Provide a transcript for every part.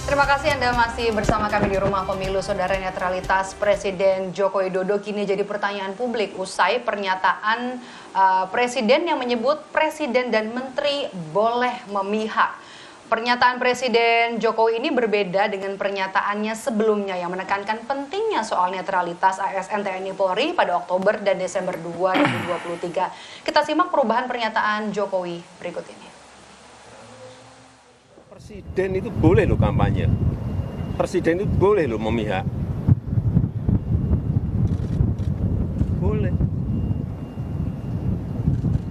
Terima kasih Anda masih bersama kami di Rumah Pemilu. Saudara, netralitas Presiden Joko Widodo kini jadi pertanyaan publik usai pernyataan Presiden yang menyebut Presiden dan Menteri boleh memihak. Pernyataan Presiden Jokowi ini berbeda dengan pernyataannya sebelumnya yang menekankan pentingnya soal netralitas ASN TNI Polri pada Oktober dan Desember 2023. Kita simak perubahan pernyataan Jokowi berikut ini. Presiden itu boleh loh kampanye, presiden itu boleh loh memihak, boleh.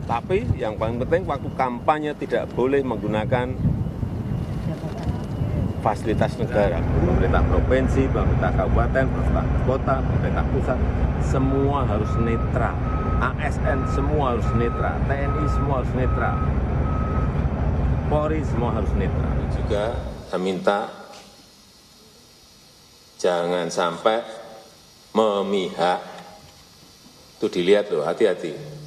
Tapi yang paling penting waktu kampanye tidak boleh menggunakan fasilitas negara. Pemerintah provinsi, pemerintah kabupaten, pemerintah kota, pemerintah pusat, semua harus netral. ASN semua harus netral, TNI semua harus netral. Polri semua harus netral. Juga saya minta jangan sampai memihak. Itu dilihat loh, hati-hati.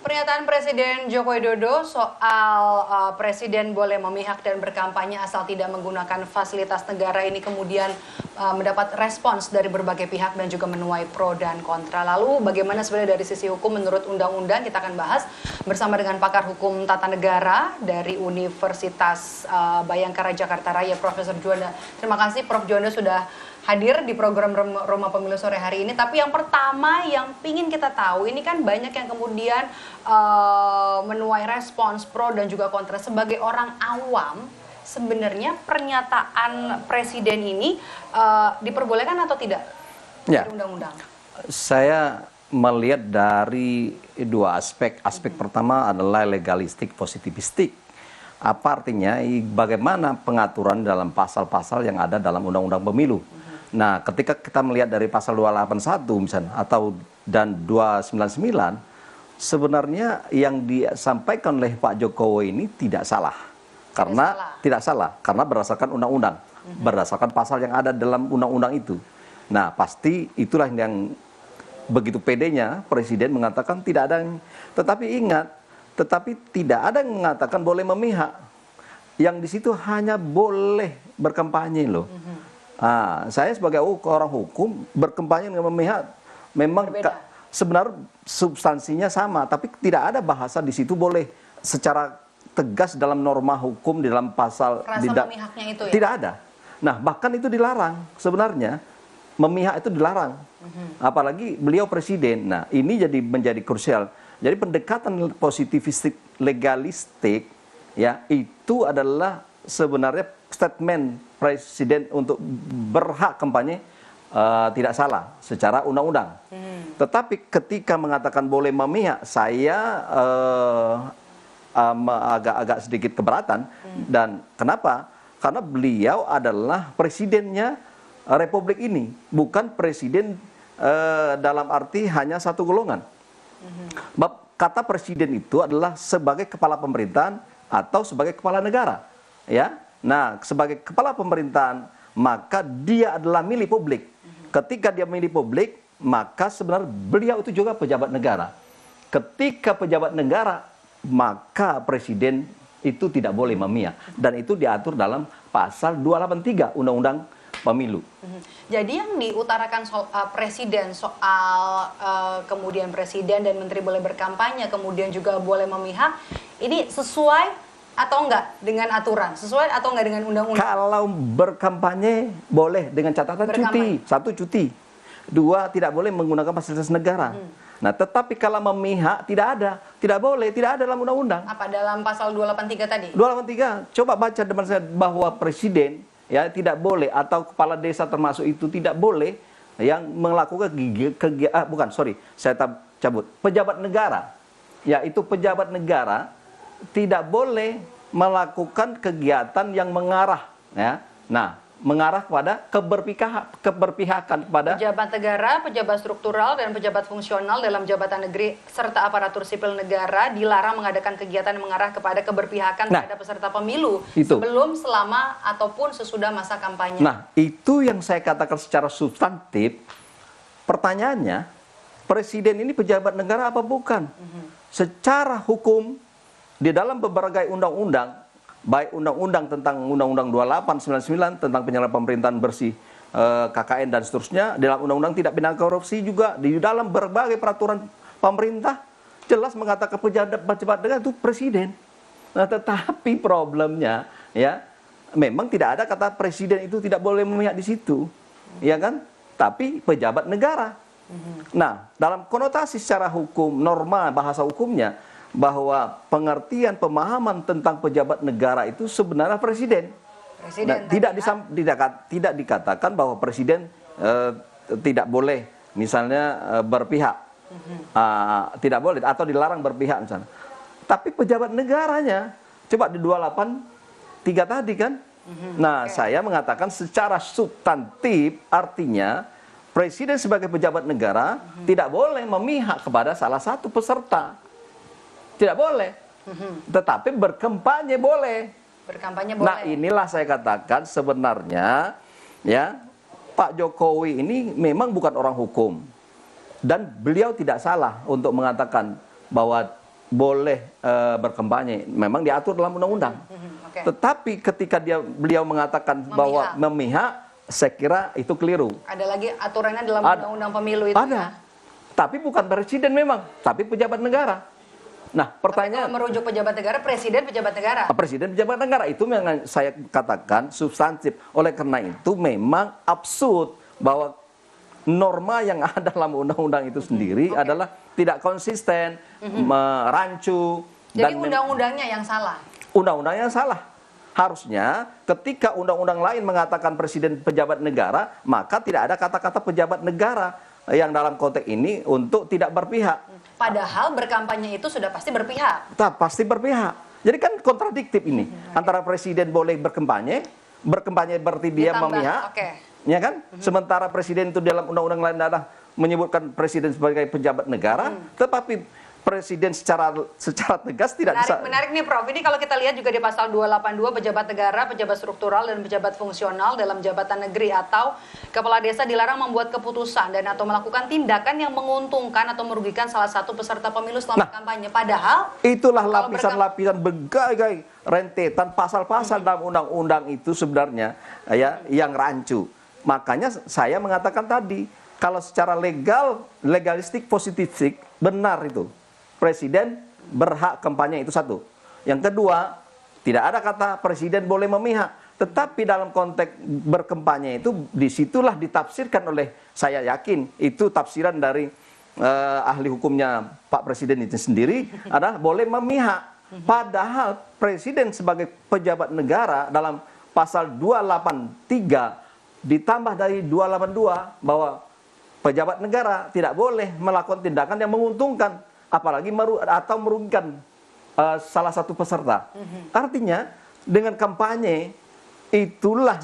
Pernyataan Presiden Joko Widodo soal Presiden boleh memihak dan berkampanye asal tidak menggunakan fasilitas negara ini kemudian mendapat respons dari berbagai pihak dan juga menuai pro dan kontra. Lalu bagaimana sebenarnya dari sisi hukum menurut undang-undang, kita akan bahas bersama dengan pakar hukum tata negara dari Universitas Bayangkara Jakarta Raya, Profesor Juanda. Terima kasih Prof. Juanda sudah hadir di program Rumah Pemilu sore hari ini. Tapi yang pertama yang ingin kita tahu, ini kan banyak yang kemudian menuai respons pro dan juga kontra. Sebagai orang awam, sebenarnya pernyataan Presiden ini diperbolehkan atau tidak ya, dari undang-undang? Saya melihat dari dua aspek. Aspek pertama adalah legalistik, positivistik. Apa artinya? Bagaimana pengaturan dalam pasal-pasal yang ada dalam Undang-Undang Pemilu. Nah, ketika kita melihat dari pasal 281 misalnya atau dan 299, sebenarnya yang disampaikan oleh Pak Jokowi ini tidak salah. Tidak salah karena berdasarkan undang-undang, berdasarkan pasal yang ada dalam undang-undang itu. Nah, pasti itulah yang begitu pedenya Presiden mengatakan tidak ada yang, tetapi tidak ada yang mengatakan boleh memihak. Yang di situ hanya boleh berkampanye loh. Saya sebagai orang hukum berkampanye dengan memihak memang sebenarnya substansinya sama, tapi tidak ada bahasa di situ boleh secara tegas dalam norma hukum di dalam pasal memihaknya itu ya? Tidak ada. Nah, bahkan itu dilarang sebenarnya, memihak itu dilarang. Apalagi beliau presiden. Nah, ini menjadi krusial. Jadi pendekatan positivistik legalistik ya itu adalah sebenarnya statement Presiden untuk berhak kampanye tidak salah secara undang-undang. Tetapi ketika mengatakan boleh memihak, saya agak sedikit keberatan. Dan kenapa? Karena beliau adalah presidennya Republik ini, bukan presiden dalam arti hanya satu golongan. Kata presiden itu adalah sebagai kepala pemerintahan atau sebagai kepala negara, ya. Nah, sebagai kepala pemerintahan, maka dia adalah milik publik. Ketika dia milik publik, maka sebenarnya beliau itu juga pejabat negara. Ketika pejabat negara, maka presiden itu tidak boleh memihak. Dan itu diatur dalam pasal 283 Undang-Undang Pemilu. Jadi yang diutarakan Presiden soal kemudian Presiden dan Menteri boleh berkampanye, kemudian juga boleh memihak, ini sesuai atau enggak dengan aturan? Sesuai atau enggak dengan undang-undang? Kalau berkampanye boleh dengan catatan cuti. Satu, cuti. Dua, tidak boleh menggunakan fasilitas negara. Nah, tetapi kalau memihak tidak ada. Tidak boleh, tidak ada dalam undang-undang. Apa dalam pasal 283 tadi? 283. Coba baca depan saya bahwa presiden ya tidak boleh atau kepala desa termasuk itu tidak boleh yang melakukan pejabat negara. Yaitu pejabat negara tidak boleh melakukan kegiatan yang mengarah ya. Nah, mengarah kepada keberpihakan kepada pejabat negara, pejabat struktural dan pejabat fungsional dalam jabatan negeri serta aparatur sipil negara dilarang mengadakan kegiatan yang mengarah kepada keberpihakan terhadap peserta pemilu sebelum, selama ataupun sesudah masa kampanye. Nah, itu yang saya katakan secara substantif. Pertanyaannya, presiden ini pejabat negara apa bukan? Secara hukum di dalam berbagai undang-undang baik undang-undang tentang Undang-Undang 2899 tentang penyelenggaraan pemerintahan bersih, KKN dan seterusnya, dalam Undang-Undang Tindak Pidana Korupsi juga, di dalam berbagai peraturan pemerintah jelas mengatakan pejabat negara itu presiden. Nah, tetapi problemnya ya memang tidak ada kata presiden itu tidak boleh memihak di situ, ya kan? Tapi pejabat negara. Nah, dalam konotasi secara hukum, norma bahasa hukumnya, bahwa pengertian pemahaman tentang pejabat negara itu sebenarnya presiden. Nah, tidak dikatakan bahwa presiden tidak boleh misalnya berpihak, tidak boleh atau dilarang berpihak misalnya. Tapi pejabat negaranya, coba di 283 tadi kan. Nah, saya mengatakan secara substantif artinya presiden sebagai pejabat negara tidak boleh memihak kepada salah satu peserta. Tidak boleh. Tetapi berkampanye boleh. Berkampanye boleh. Nah, inilah saya katakan sebenarnya ya Pak Jokowi ini memang bukan orang hukum. Dan beliau tidak salah untuk mengatakan bahwa boleh berkampanye. Memang diatur dalam undang-undang. Tetapi ketika beliau mengatakan bahwa memihak, saya kira itu keliru. Ada lagi aturannya dalam undang-undang pemilu itu. Ada. Ya? Tapi bukan presiden memang, tapi pejabat negara. Nah, pertanyaan, kalau merujuk pejabat negara, presiden pejabat negara. Presiden pejabat negara itu yang saya katakan substantif. Oleh karena itu memang absurd bahwa norma yang ada dalam undang-undang itu sendiri adalah tidak konsisten, merancu. Jadi undang-undangnya yang salah. Undang-undangnya salah. Harusnya ketika undang-undang lain mengatakan presiden pejabat negara, maka tidak ada kata-kata pejabat negara yang dalam konteks ini untuk tidak berpihak. Padahal berkampanye itu sudah pasti berpihak. Pasti berpihak. Jadi kan kontradiktif ini. Antara presiden boleh berkampanye berarti dia memihak. Ya kan? Sementara presiden itu dalam undang-undang lain adalah menyebutkan presiden sebagai pejabat negara, tetapi presiden secara tegas tidak bisa. Menarik nih Prof. Ini kalau kita lihat juga di pasal 282 pejabat negara, pejabat struktural dan pejabat fungsional dalam jabatan negeri atau kepala desa dilarang membuat keputusan dan atau melakukan tindakan yang menguntungkan atau merugikan salah satu peserta pemilu selama kampanye. Padahal itulah lapisan-lapisan berbagai rentetan pasal-pasal dalam undang-undang itu sebenarnya ya yang rancu. Makanya saya mengatakan tadi, kalau secara legalistik positifik benar itu. Presiden berhak kampanye itu satu. Yang kedua, tidak ada kata presiden boleh memihak. Tetapi dalam konteks berkampanye itu disitulah ditafsirkan oleh, saya yakin itu tafsiran dari ahli hukumnya Pak Presiden itu sendiri adalah boleh memihak. Padahal presiden sebagai pejabat negara dalam pasal 283 ditambah dari 282 bahwa pejabat negara tidak boleh melakukan tindakan yang menguntungkan, apalagi atau merugikan salah satu peserta. Artinya dengan kampanye itulah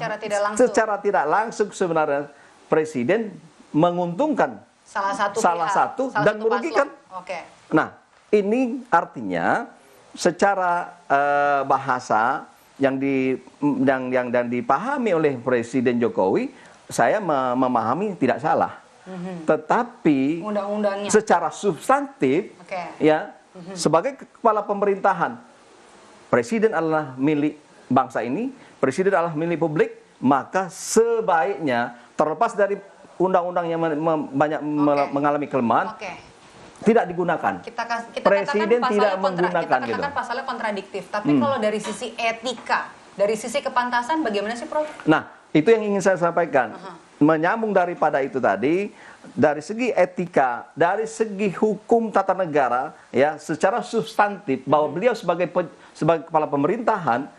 secara tidak langsung sebenarnya presiden menguntungkan salah satu dan merugikan. Nah, ini artinya secara bahasa yang dipahami oleh Presiden Jokowi, saya memahami tidak salah. Tetapi secara substantif ya sebagai kepala pemerintahan, presiden adalah milik bangsa ini, presiden adalah milik publik, maka sebaiknya terlepas dari undang-undang yang banyak mengalami kelemahan tidak digunakan. Kita presiden tidak menggunakan gitu. Kita katakan pasalnya kontradiktif, tapi kalau dari sisi etika, dari sisi kepantasan bagaimana sih Prof? Nah, itu yang ingin saya sampaikan. Menyambung daripada itu tadi, dari segi etika, dari segi hukum tata negara, ya secara substantif bahwa beliau sebagai kepala pemerintahan,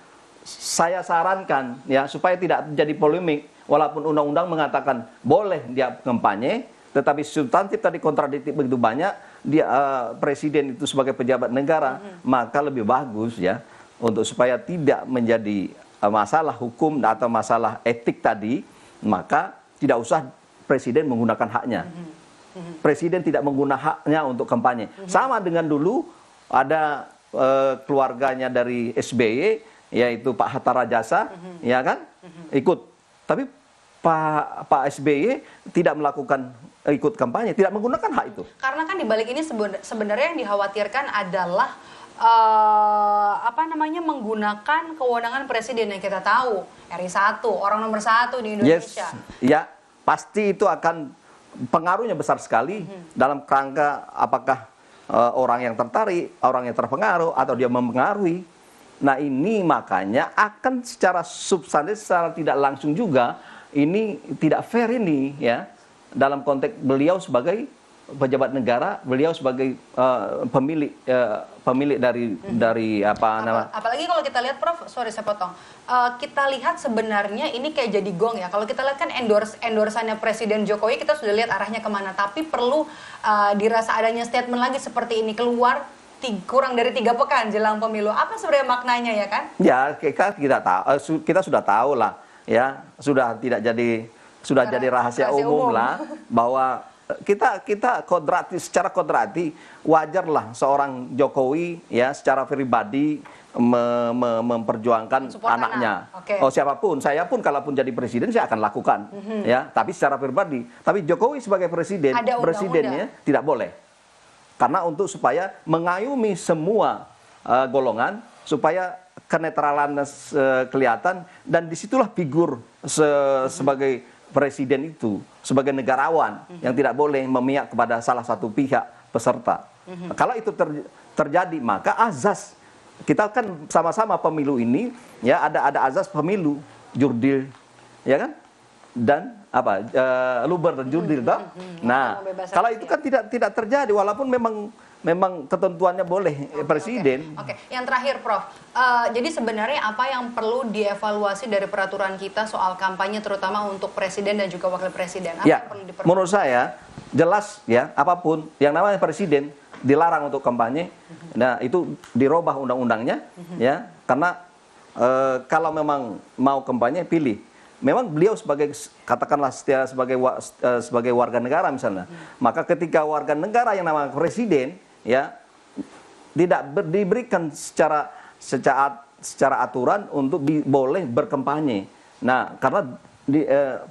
saya sarankan ya supaya tidak terjadi polemik, walaupun undang-undang mengatakan boleh dia kampanye, tetapi substantif tadi kontradiktif begitu banyak, dia presiden itu sebagai pejabat negara, maka lebih bagus ya untuk supaya tidak menjadi masalah hukum atau masalah etik tadi, maka tidak usah presiden menggunakan haknya. Presiden tidak menggunakan haknya untuk kampanye. Sama dengan dulu ada keluarganya dari SBY, yaitu Pak Hatta Rajasa, ya kan, ikut. Tapi Pak SBY tidak melakukan ikut kampanye, tidak menggunakan hak itu. Karena kan di balik ini sebenarnya yang dikhawatirkan adalah menggunakan kewenangan presiden yang kita tahu RI 1, orang nomor 1 di Indonesia. Ya, pasti itu akan pengaruhnya besar sekali dalam kerangka apakah orang yang tertarik, orang yang terpengaruh atau dia mempengaruhi. Nah, ini makanya akan secara substantif, secara tidak langsung juga ini tidak fair ini ya, dalam konteks beliau sebagai pejabat negara, beliau sebagai pemilik dari apalagi kalau kita lihat, Prof, sorry saya potong, kita lihat sebenarnya ini kayak jadi gong ya. Kalau kita lihat kan endorsannya Presiden Jokowi, kita sudah lihat arahnya kemana, tapi perlu dirasa adanya statement lagi seperti ini keluar kurang dari 3 pekan jelang pemilu. Apa sebenarnya maknanya ya kan? Ya, kita sudah tahu lah ya, sudah jadi rahasia umum lah bahwa kita secara kodrati wajarlah seorang Jokowi ya secara pribadi memperjuangkan anaknya. Okay. Oh, siapapun, saya pun kalaupun jadi presiden saya akan lakukan ya, tapi secara pribadi. Tapi Jokowi sebagai presidennya tidak boleh. Karena supaya mengayumi semua golongan, supaya kenetralan kelihatan, dan disitulah figur sebagai presiden itu, sebagai negarawan yang tidak boleh memihak kepada salah satu pihak peserta. Kalau itu terjadi, maka azas kita kan sama-sama pemilu ini ya, ada azas pemilu, jurdil, ya kan, dan luber dan jurdil, Nah, kalau itu kan tidak terjadi, walaupun memang ketentuannya boleh presiden. Oke. Yang terakhir, Prof. Jadi sebenarnya apa yang perlu dievaluasi dari peraturan kita soal kampanye, terutama untuk presiden dan juga wakil presiden? Apa yang perlu diperbaiki? Menurut saya jelas ya, apapun yang namanya presiden dilarang untuk kampanye. Nah, itu dirubah undang-undangnya ya, karena kalau memang mau kampanye pilih. Memang beliau katakanlah sebagai warga negara misalnya, maka ketika warga negara yang namanya presiden ya tidak diberikan secara aturan untuk boleh berkampanye. Nah, karena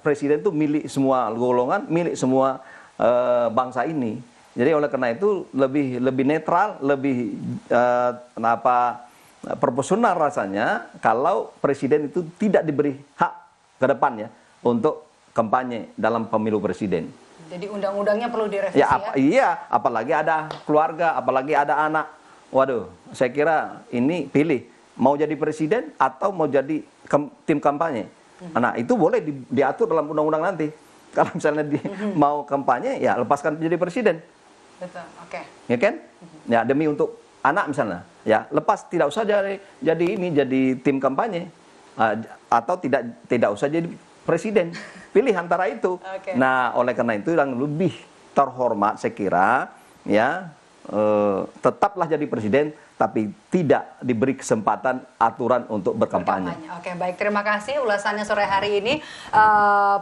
presiden itu milik semua golongan, milik semua bangsa ini. Jadi oleh karena itu lebih netral, lebih proporsional rasanya kalau presiden itu tidak diberi hak ke depannya untuk kampanye dalam pemilu presiden. Jadi undang-undangnya perlu direvisi ya? Iya, apalagi ada keluarga, apalagi ada anak. Waduh, saya kira ini pilih mau jadi presiden atau mau jadi tim kampanye. Nah, itu boleh diatur dalam undang-undang nanti. Kalau misalnya mau kampanye, ya lepaskan jadi presiden. Betul, oke. Ya kan? Ya, demi untuk anak misalnya, ya lepas, tidak usah jadi tim kampanye. Atau tidak usah jadi presiden, pilih antara itu. Okay. Nah, oleh karena itu yang lebih terhormat saya kira ya, tetaplah jadi presiden tapi tidak diberi kesempatan aturan untuk berkampanye. Oke, baik, terima kasih ulasannya sore hari ini.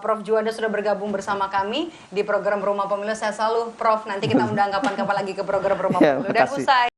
Prof Juanda sudah bergabung bersama kami di program Rumah Pemilu. Saya selalu Prof, nanti kita undang kapan-kapan lagi ke program Rumah Pemilu. Dan usai